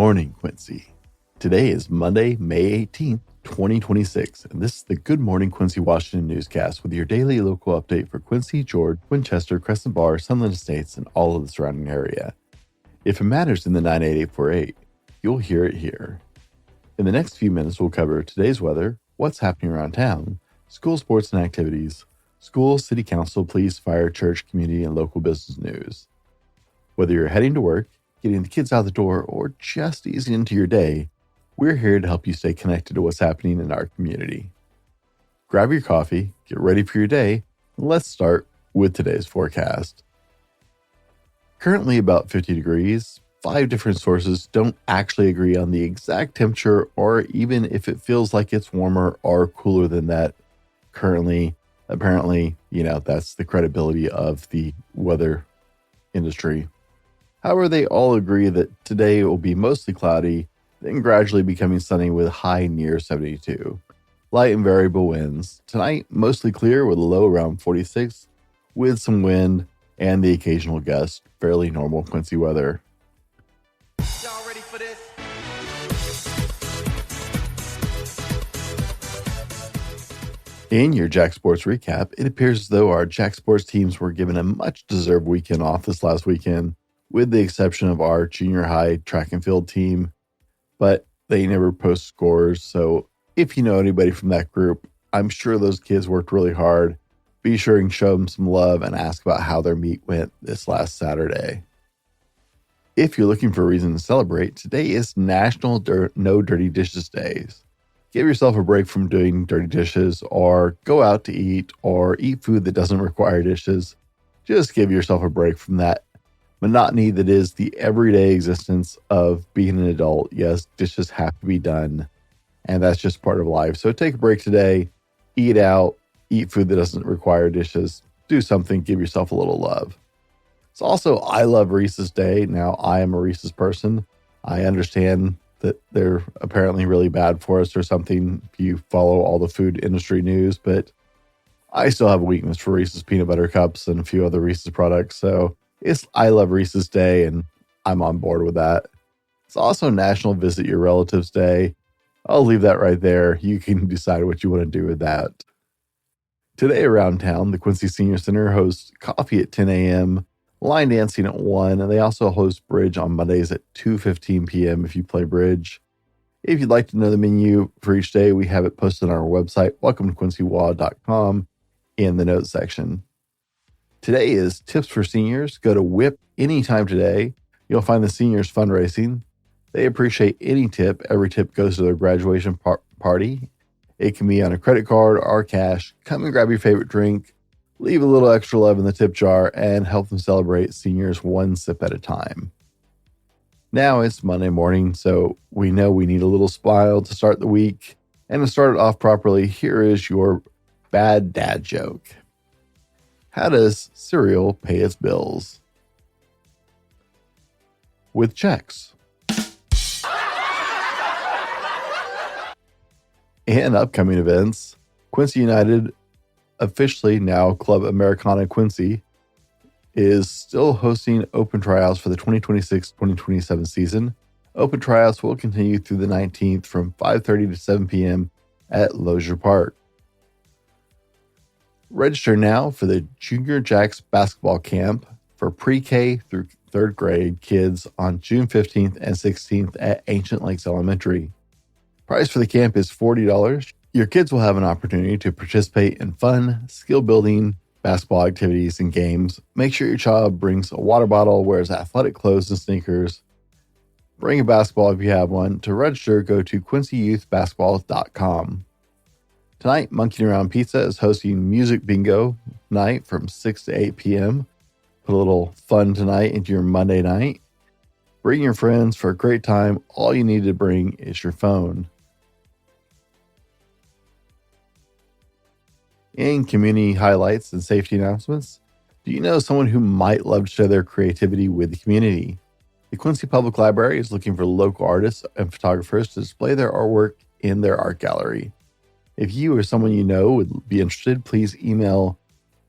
morning, Quincy. Today is Monday, May 18th, 2026, and this is the Good Morning Quincy, Washington newscast with your daily local update for Quincy, George, Winchester, Crescent Bar, Sunland Estates, and all of the surrounding area. If it matters in the 98848, you'll hear it here. In the next few minutes, we'll cover today's weather, what's happening around town, school sports and activities, school, city council, police, fire, church, community, and local business news. Whether you're heading to work, getting the kids out the door, or just easing into your day, we're here to help you stay connected to what's happening in our community. Grab your coffee, get ready for your day, and let's start with today's forecast. Currently about 50 degrees, 5 different sources don't actually agree on the exact temperature or even if it feels like it's warmer or cooler than that currently. Apparently, that's the credibility of the weather industry. However, they all agree that today will be mostly cloudy, then gradually becoming sunny with a high near 72. Light and variable winds. Tonight, mostly clear with a low around 46, with some wind and the occasional gust. Fairly normal Quincy weather. Y'all ready for this? In your Jack Sports recap, it appears as though our Jack Sports teams were given a much-deserved weekend off this last weekend, with the exception of our junior high track and field team, but they never post scores, so if you know anybody from that group, I'm sure those kids worked really hard. Be sure and show them some love and ask about how their meet went this last Saturday. If you're looking for a reason to celebrate, today is National No Dirty Dishes Days. Give yourself a break from doing dirty dishes, or go out to eat, or eat food that doesn't require dishes. Just give yourself a break from that monotony that is the everyday existence of being an adult. Yes, dishes have to be done, and that's just part of life. So take a break today, eat out, eat food that doesn't require dishes, do something, give yourself a little love. It's also I Love Reese's Day. Now, I am a Reese's person. I understand that they're apparently really bad for us or something if you follow all the food industry news, but I still have a weakness for Reese's peanut butter cups and a few other Reese's products, so it's I Love Reese's Day, and I'm on board with that. It's also National Visit Your Relatives Day. I'll leave that right there. You can decide what you want to do with that. Today around town, the Quincy Senior Center hosts coffee at 10 a.m., line dancing at 1, and they also host bridge on Mondays at 2:15 p.m. if you play bridge. If you'd like to know the menu for each day, we have it posted on our website, welcometoquincywa.com, in the notes section. Today is Tips for Seniors. Go to WHIP anytime today. You'll find the seniors fundraising. They appreciate any tip. Every tip goes to their graduation party. It can be on a credit card or cash. Come and grab your favorite drink. Leave a little extra love in the tip jar and help them celebrate seniors one sip at a time. Now it's Monday morning, so we know we need a little smile to start the week. And to start it off properly, here is your bad dad joke. How does cereal pay its bills? With checks. And upcoming events, Quincy United, officially now Club Americana Quincy, is still hosting open tryouts for the 2026-2027 season. Open tryouts will continue through the 19th from 5:30 to 7 p.m. at Losure Park. Register now for the Junior Jacks basketball camp for pre-K through 3rd grade kids on June 15th and 16th at Ancient Lakes Elementary. Price for the camp is $40. Your kids will have an opportunity to participate in fun, skill-building basketball activities and games. Make sure your child brings a water bottle, wears athletic clothes and sneakers. Bring a basketball if you have one. To register, go to quincyouthbasketball.com. Tonight, Monkeying Around Pizza is hosting Music Bingo night from 6 to 8 p.m. Put a little fun tonight into your Monday night. Bring your friends for a great time. All you need to bring is your phone. In community highlights and safety announcements, do you know someone who might love to share their creativity with the community? The Quincy Public Library is looking for local artists and photographers to display their artwork in their art gallery. If you or someone you know would be interested, please email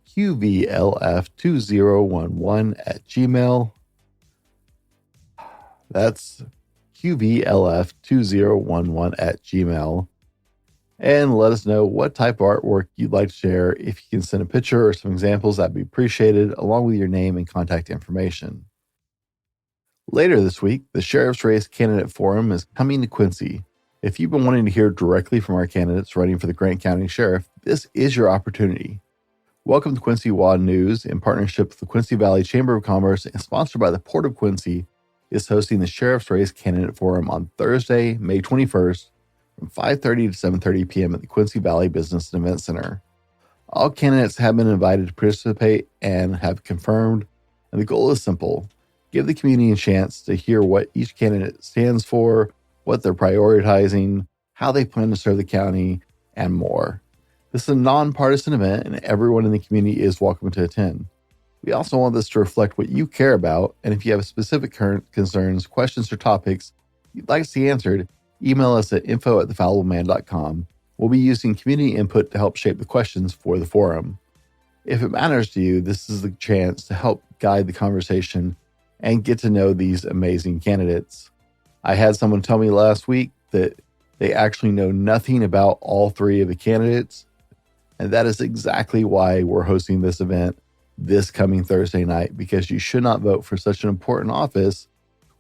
qvlf2011 at gmail. That's qvlf2011@gmail, and let us know what type of artwork you'd like to share. If you can send a picture or some examples, that'd be appreciated, along with your name and contact information. Later this week, the Sheriff's Race Candidate Forum is coming to Quincy. If you've been wanting to hear directly from our candidates running for the Grant County Sheriff, this is your opportunity. Welcome to Quincy WA News, in partnership with the Quincy Valley Chamber of Commerce and sponsored by the Port of Quincy, is hosting the Sheriff's Race Candidate Forum on Thursday, May 21st from 5:30 to 7:30 p.m. at the Quincy Valley Business and Event Center. All candidates have been invited to participate and have confirmed, and the goal is simple. Give the community a chance to hear what each candidate stands for, what they're prioritizing, how they plan to serve the county, and more. This is a nonpartisan event, and everyone in the community is welcome to attend. We also want this to reflect what you care about, and if you have specific current concerns, questions, or topics you'd like to see answered, email us at info@thefallibleman.com. We'll be using community input to help shape the questions for the forum. If it matters to you, this is the chance to help guide the conversation and get to know these amazing candidates. I had someone tell me last week that they actually know nothing about all three of the candidates, and that is exactly why we're hosting this event this coming Thursday night, because you should not vote for such an important office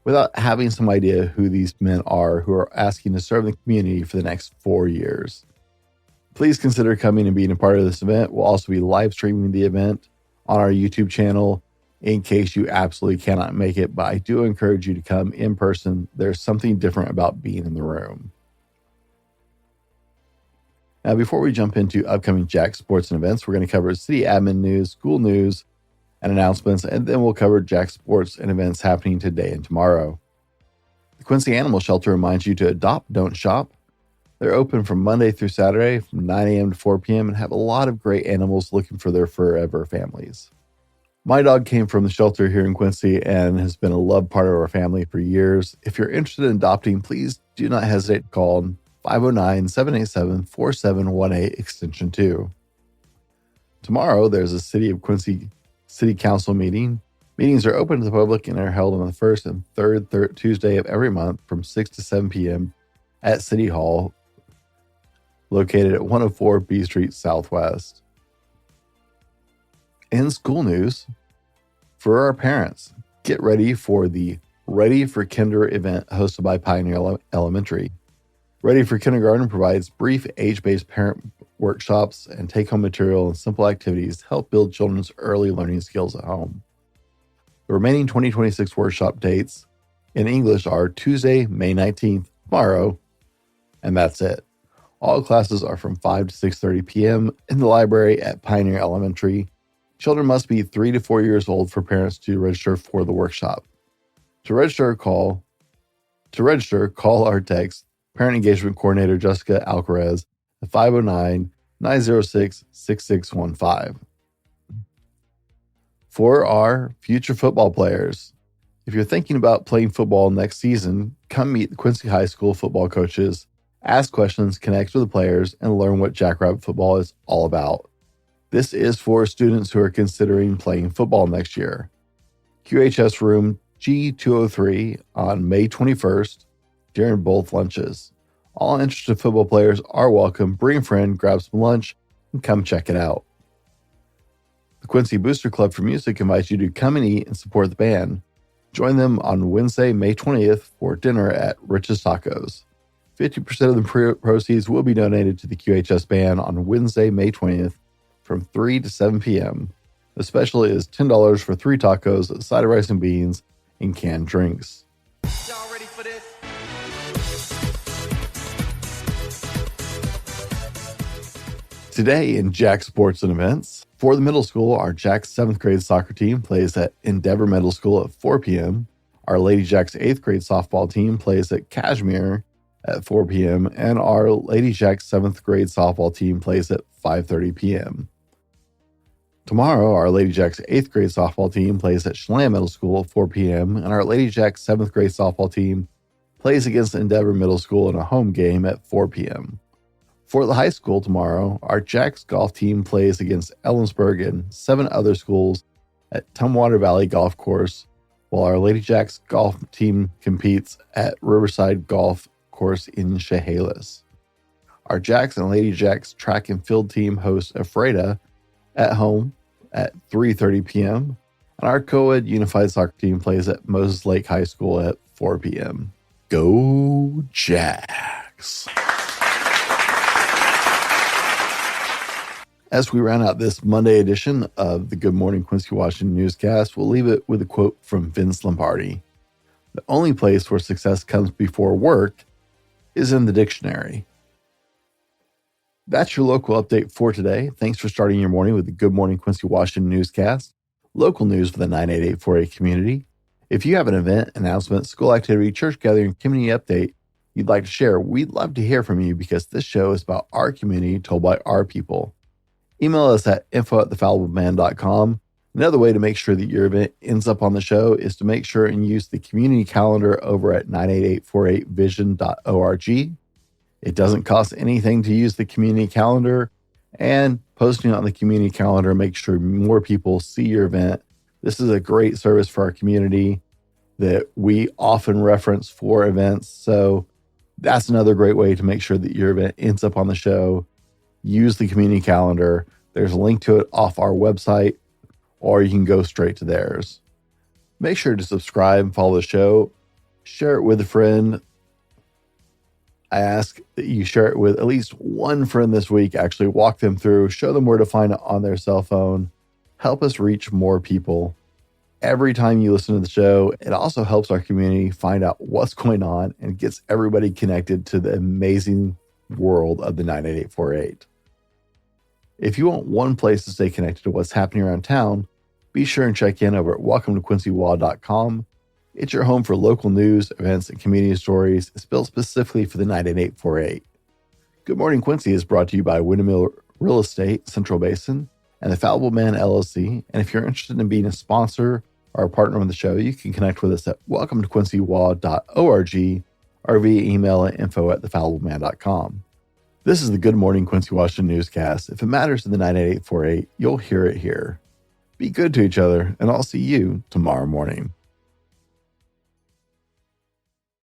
without having some idea who these men are who are asking to serve the community for the next 4 years. Please consider coming and being a part of this event. We'll also be live streaming the event on our YouTube channel in case you absolutely cannot make it, but I do encourage you to come in person. There's something different about being in the room. Now, before we jump into upcoming Jack sports and events, we're going to cover city admin news, school news, and announcements, and then we'll cover Jack sports and events happening today and tomorrow. The Quincy Animal Shelter reminds you to adopt, don't shop. They're open from Monday through Saturday from 9 a.m. to 4 p.m. and have a lot of great animals looking for their forever families. My dog came from the shelter here in Quincy and has been a loved part of our family for years. If you're interested in adopting, please do not hesitate to call 509-787-4718 extension 2. Tomorrow, there's a City of Quincy City Council meeting. Meetings are open to the public and are held on the first and third Tuesday of every month from 6 to 7 p.m. at City Hall, located at 104 B Street Southwest. In school news, for our parents, get ready for the Ready for Kinder event hosted by Pioneer Elementary. Ready for Kindergarten provides brief age-based parent workshops and take-home material and simple activities to help build children's early learning skills at home. The remaining 2026 workshop dates in English are Tuesday, May 19th, tomorrow, and that's it. All classes are from 5 to 6:30 p.m. in the library at Pioneer Elementary. Children must be 3 to 4 years old for parents to register for the workshop. To register, call or text Parent Engagement Coordinator Jessica Alcaraz at 509-906-6615. For our future football players, if you're thinking about playing football next season, come meet the Quincy High School football coaches, ask questions, connect with the players, and learn what Jackrabbit football is all about. This is for students who are considering playing football next year. QHS room G203 on May 21st during both lunches. All interested football players are welcome. Bring a friend, grab some lunch, and come check it out. The Quincy Booster Club for Music invites you to come and eat and support the band. Join them on Wednesday, May 20th for dinner at Rich's Tacos. 50% of the proceeds will be donated to the QHS Band on Wednesday, May 20th from 3 to 7 p.m. The special is $10 for 3 tacos, a side of rice and beans, and canned drinks. Y'all ready for this? Today in Jack Sports and Events, for the middle school, our Jack's 7th grade soccer team plays at Endeavor Middle School at 4 p.m. Our Lady Jack's 8th grade softball team plays at Cashmere at 4 p.m. And our Lady Jack's 7th grade softball team plays at 5:30 p.m. Tomorrow, our Lady Jack's 8th grade softball team plays at Chelan Middle School at 4 p.m. And our Lady Jack's 7th grade softball team plays against Endeavor Middle School in a home game at 4 p.m. For the high school tomorrow, our Jack's golf team plays against Ellensburg and 7 other schools at Tumwater Valley Golf Course, while our Lady Jacks golf team competes at Riverside Golf Course in Chehalis. Our Jacks and Lady Jacks track and field team hosts a Freda at home at 3:30 p.m. And our co-ed unified soccer team plays at Moses Lake High School at 4 p.m. Go Jacks! As we round out this Monday edition of the Good Morning Quincy, Washington newscast, we'll leave it with a quote from Vince Lombardi. The only place where success comes before work is in the dictionary. That's your local update for today. Thanks for starting your morning with the Good Morning Quincy, Washington newscast, local news for the 98848 community. If you have an event, announcement, school activity, church gathering, community update you'd like to share, we'd love to hear from you because this show is about our community told by our people. Email us at info@thefallibleband.com. Another way to make sure that your event ends up on the show is to make sure and use the community calendar over at 98848vision.org. It doesn't cost anything to use the community calendar, and posting on the community calendar makes sure more people see your event. This is a great service for our community that we often reference for events. So that's another great way to make sure that your event ends up on the show. Use the community calendar. There's a link to it off our website, or you can go straight to theirs. Make sure to subscribe and follow the show. Share it with a friend. I ask that you share it with at least one friend this week. Actually walk them through, show them where to find it on their cell phone. Help us reach more people. Every time you listen to the show, it also helps our community find out what's going on and gets everybody connected to the amazing world of the 98848. If you want one place to stay connected to what's happening around town, be sure and check in over at welcometoquincywa.com. It's your home for local news, events, and community stories. It's built specifically for the 98848. Good Morning Quincy is brought to you by Windmill Real Estate, Central Basin, and the Fallible Man LLC. And if you're interested in being a sponsor or a partner on the show, you can connect with us at welcometoquincywa.org or via email at info@thefallibleman.com. This is the Good Morning Quincy, Washington newscast. If it matters to the 98848, you'll hear it here. Be good to each other, and I'll see you tomorrow morning.